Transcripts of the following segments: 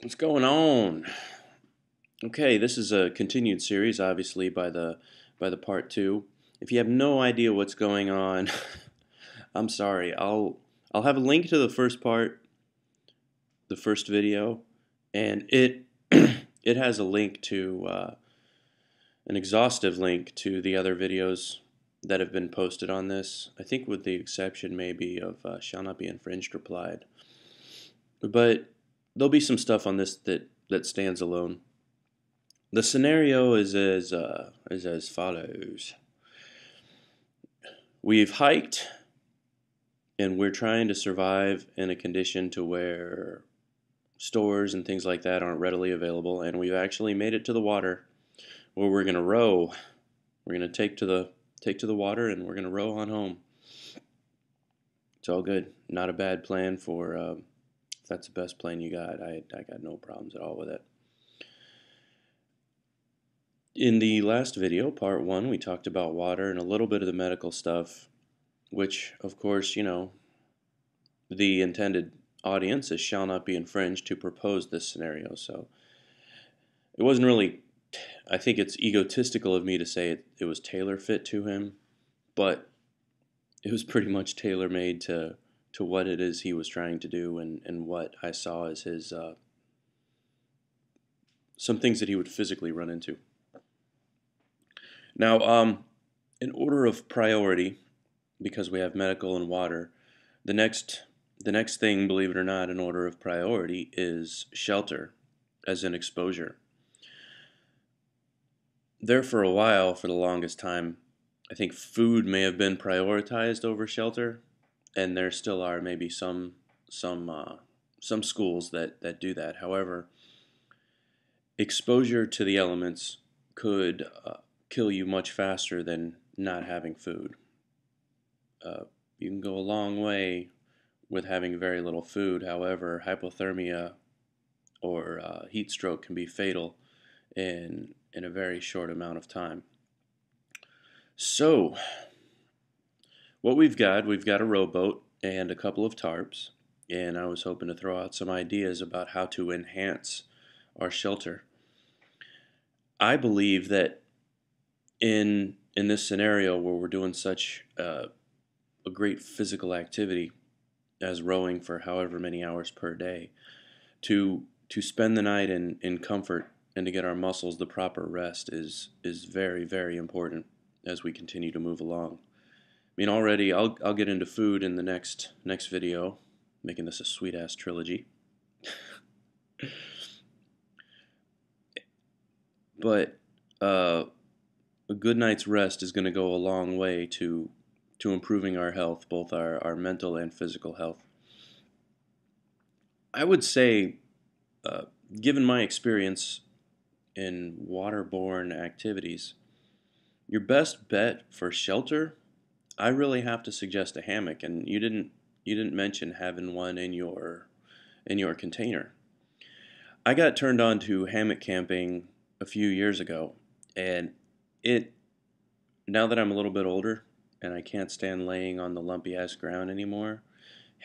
What's going on? Okay, this is a continued series, obviously, by the part two. If you have no idea what's going on, I'm sorry. I'll have a link to the first part, the first video, and it it has a link to an exhaustive link to the other videos that have been posted on this. I think with the exception maybe of "Shall Not Be Infringed" replied, but there'll be some stuff on this that stands alone. The scenario is as follows. We've hiked and we're trying to survive in a condition to where stores and things like that aren't readily available, and we've actually made it to the water where we're going to row. We're going to take to the water and we're going to row on home. It's all good. Not a bad plan for if that's the best plan you got. I got no problems at all with it. In the last video, part one, we talked about water and a little bit of the medical stuff, which, of course, the intended audience is shall not be infringed to propose this scenario. So it wasn't really, I think it's egotistical of me to say it was tailor fit to him, but it was pretty much tailor made to what it is he was trying to do and what I saw as his, some things that he would physically run into. Now, in order of priority, because we have medical and water, the next thing, believe it or not, in order of priority is shelter, as in exposure. There for a while, for the longest time, I think food may have been prioritized over shelter, and there still are maybe some schools that do that. However, exposure to the elements could kill you much faster than not having food. You can go a long way with having very little food. However, hypothermia or heat stroke can be fatal in a very short amount of time. So, what we've got a rowboat and a couple of tarps, and I was hoping to throw out some ideas about how to enhance our shelter. I believe that in this scenario where we're doing such a great physical activity as rowing for however many hours per day, to spend the night in comfort and to get our muscles the proper rest is very, very important as we continue to move along. I mean, already I'll get into food in the next video, making this a sweet ass trilogy. But a good night's rest is going to go a long way to improving our health, both our mental and physical health. I would say, given my experience in waterborne activities, your best bet for shelter, I really have to suggest a hammock. And you didn't mention having one in your container. I got turned on to hammock camping a few years ago, and now that I'm a little bit older and I can't stand laying on the lumpy ass ground anymore,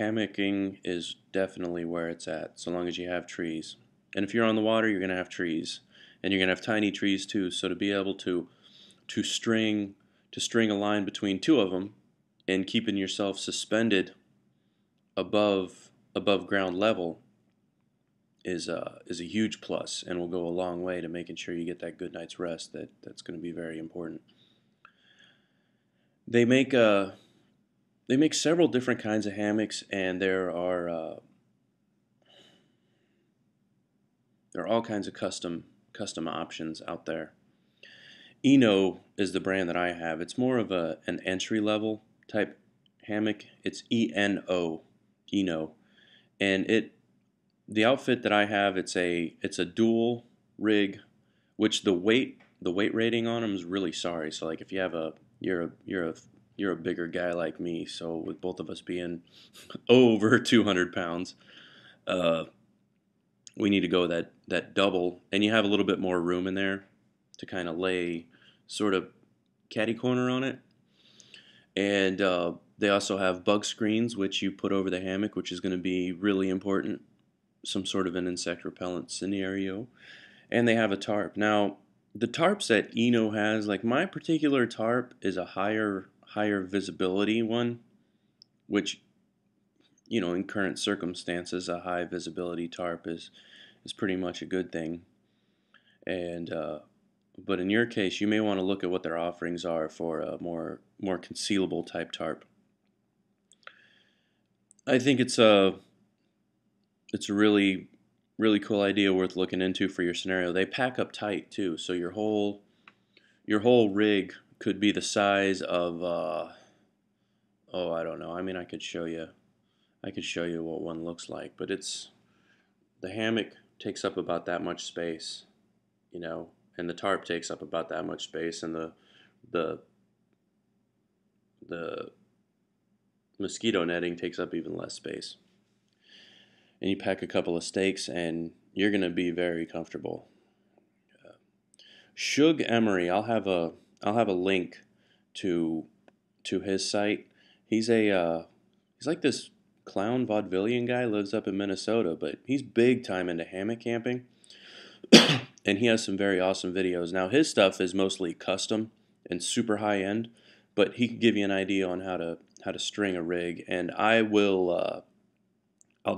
hammocking is definitely where it's at, so long as you have trees. And if you're on the water, you're going to have trees, and you're going to have tiny trees too. So to be able to string a line between two of them and keeping yourself suspended above ground level is a huge plus, and will go a long way to making sure you get that good night's rest. That's going to be very important. They make several different kinds of hammocks, and there are all kinds of custom options out there. Eno is the brand that I have. It's more of an entry level type hammock. It's ENO, Eno, and the outfit that I have, it's a dual rig, which the weight rating on them is really sorry. So like if you have you're a bigger guy like me, so with both of us being over 200 pounds, we need to go that double, and you have a little bit more room in there to kind of lay sort of catty corner on it. And they also have bug screens, which you put over the hammock, which is going to be really important. some sort of an insect repellent scenario, and they have a tarp. Now, the tarps that Eno has, like my particular tarp, is a higher visibility one, which in current circumstances, a high visibility tarp is pretty much a good thing. And but in your case, you may want to look at what their offerings are for a more concealable type tarp. I think it's a really cool idea worth looking into for your scenario. They pack up tight too, so your whole rig could be the size of oh, I don't know. I mean, I could show you what one looks like, but the hammock takes up about that much space, and the tarp takes up about that much space, and the mosquito netting takes up even less space. And you pack a couple of stakes, and you're going to be very comfortable. Shug Emery, I'll have a link to his site. He's like this clown vaudevillian guy, lives up in Minnesota, but he's big time into hammock camping. And he has some very awesome videos. Now his stuff is mostly custom and super high end, but he can give you an idea on how to string a rig, and I'll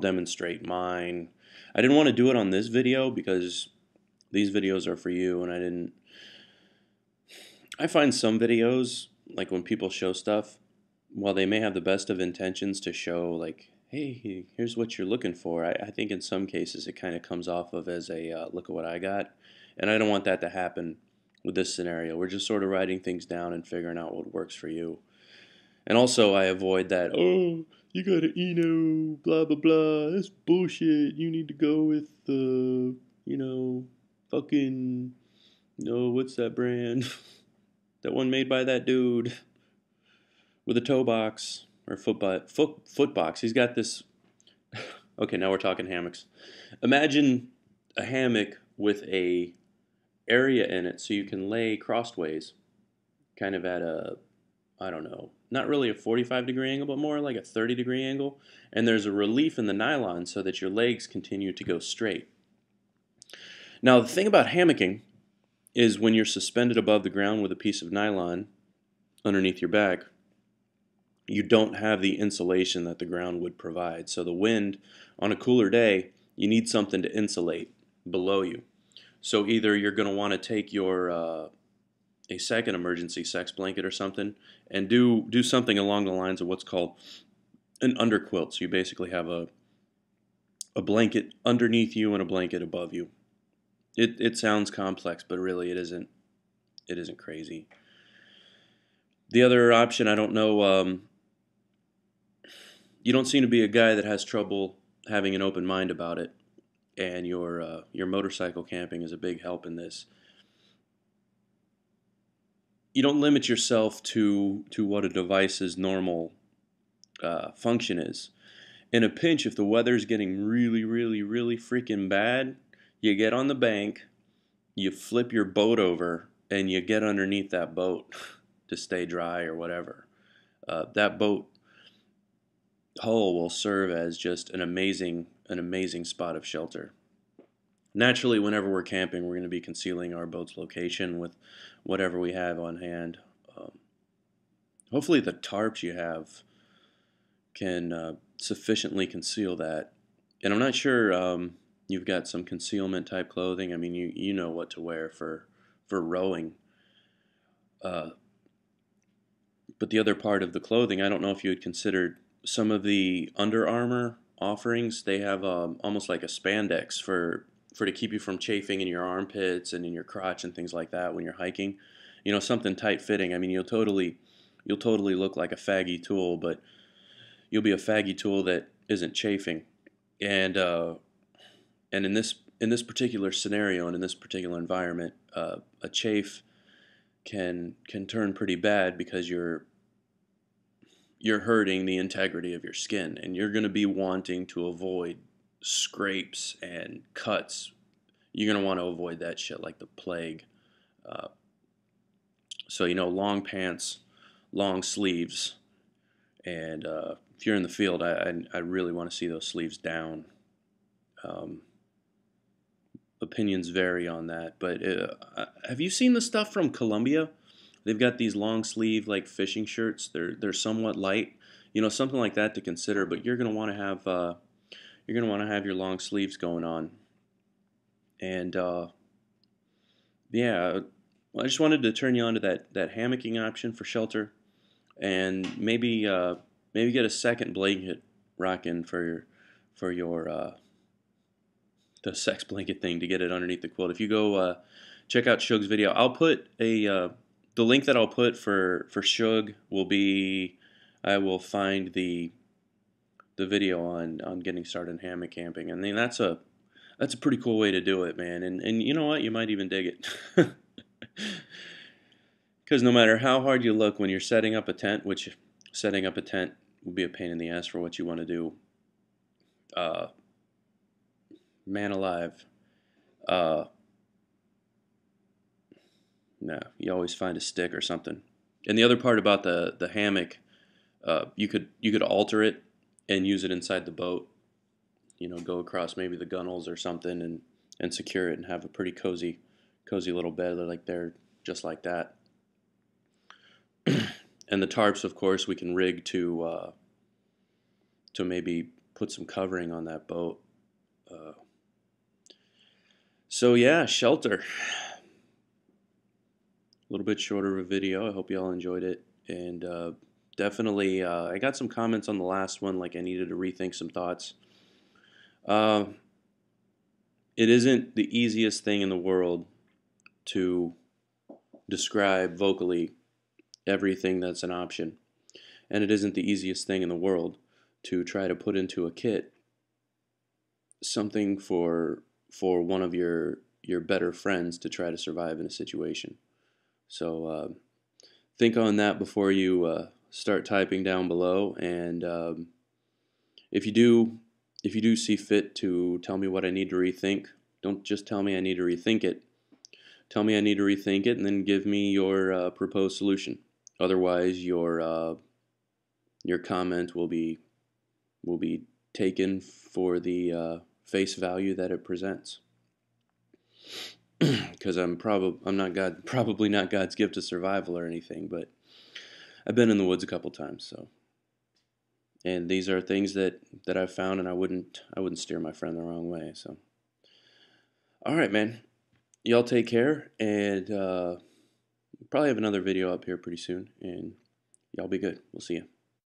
demonstrate mine. I didn't want to do it on this video because these videos are for you, and I find some videos, like when people show stuff, while they may have the best of intentions to show, like, hey, here's what you're looking for, I think in some cases it kind of comes off of as a look at what I got, and I don't want that to happen with this scenario. We're just sort of writing things down and figuring out what works for you. And also I avoid that, oh, you got an Eno, blah, blah, blah, that's bullshit, you need to go with, fucking, what's that brand? That one made by that dude with a toe box, or foot box. He's got this, okay, now we're talking hammocks. Imagine a hammock with a area in it so you can lay crossways, kind of at a, I don't know, not really a 45-degree angle, but more like a 30-degree angle. And there's a relief in the nylon so that your legs continue to go straight. Now, the thing about hammocking is when you're suspended above the ground with a piece of nylon underneath your back, you don't have the insulation that the ground would provide. So the wind, on a cooler day, you need something to insulate below you. So either you're going to want to take your a second emergency sex blanket or something, and do something along the lines of what's called an underquilt. So you basically have a blanket underneath you and a blanket above you. It sounds complex, but really it isn't. It isn't crazy. The other option, I don't know. You don't seem to be a guy that has trouble having an open mind about it, and your motorcycle camping is a big help in this. You don't limit yourself to what a device's normal function is. In a pinch, if the weather's getting really, really, really freaking bad, you get on the bank, you flip your boat over, and you get underneath that boat to stay dry or whatever. That boat hull will serve as just an amazing spot of shelter. Naturally, whenever we're camping, we're going to be concealing our boat's location with whatever we have on hand. Hopefully the tarps you have can sufficiently conceal that. And I'm not sure you've got some concealment type clothing. I mean, you know what to wear for rowing. But the other part of the clothing, I don't know if you had considered some of the Under Armour offerings. They have almost like a spandex for to keep you from chafing in your armpits and in your crotch and things like that when you're hiking. Something tight fitting. I mean, you'll totally look like a faggy tool, but you'll be a faggy tool that isn't chafing. And in this particular scenario and in this particular environment, a chafe can turn pretty bad because you're hurting the integrity of your skin, and you're going to be wanting to avoid scrapes and cuts. You're going to want to avoid that shit like the plague. So long pants, long sleeves, and if you're in the field, I really want to see those sleeves down. Opinions vary on that. But have you seen the stuff from Colombia? They've got these long sleeve like fishing shirts. They're somewhat light, something like that to consider. But you're gonna want to have your long sleeves going on, and yeah. Well, I just wanted to turn you on to that hammocking option for shelter, and maybe get a second blanket rocking for your the sex blanket thing to get it underneath the quilt. If you go check out Shug's video, I'll put the link that I'll put for Shug will be, I will find the video on getting started in hammock camping. I mean that's a pretty cool way to do it, man. And you know what, you might even dig it. Because no matter how hard you look when you're setting up a tent, which setting up a tent will be a pain in the ass for what you want to do, man alive, no, you always find a stick or something. And the other part about the hammock, you could alter it and use it inside the boat. Go across maybe the gunnels or something and secure it and have a pretty cozy little bed like there, just like that. And the tarps, of course, we can rig to maybe put some covering on that boat. So yeah, shelter. A little bit shorter of a video. I hope you all enjoyed it. And definitely, I got some comments on the last one, like I needed to rethink some thoughts. It isn't the easiest thing in the world to describe vocally everything that's an option. And it isn't the easiest thing in the world to try to put into a kit something for one of your better friends to try to survive in a situation. So think on that before you start typing down below. And if you do see fit to tell me what I need to rethink, don't just tell me I need to rethink it. Tell me I need to rethink it, and then give me your proposed solution. Otherwise, your comment will be taken for the face value that it presents. Because probably not God's gift to survival or anything, but I've been in the woods a couple times, so. And these are things that I've found, and I wouldn't steer my friend the wrong way. So, all right, man. Y'all take care, and probably have another video up here pretty soon, and y'all be good. We'll see you.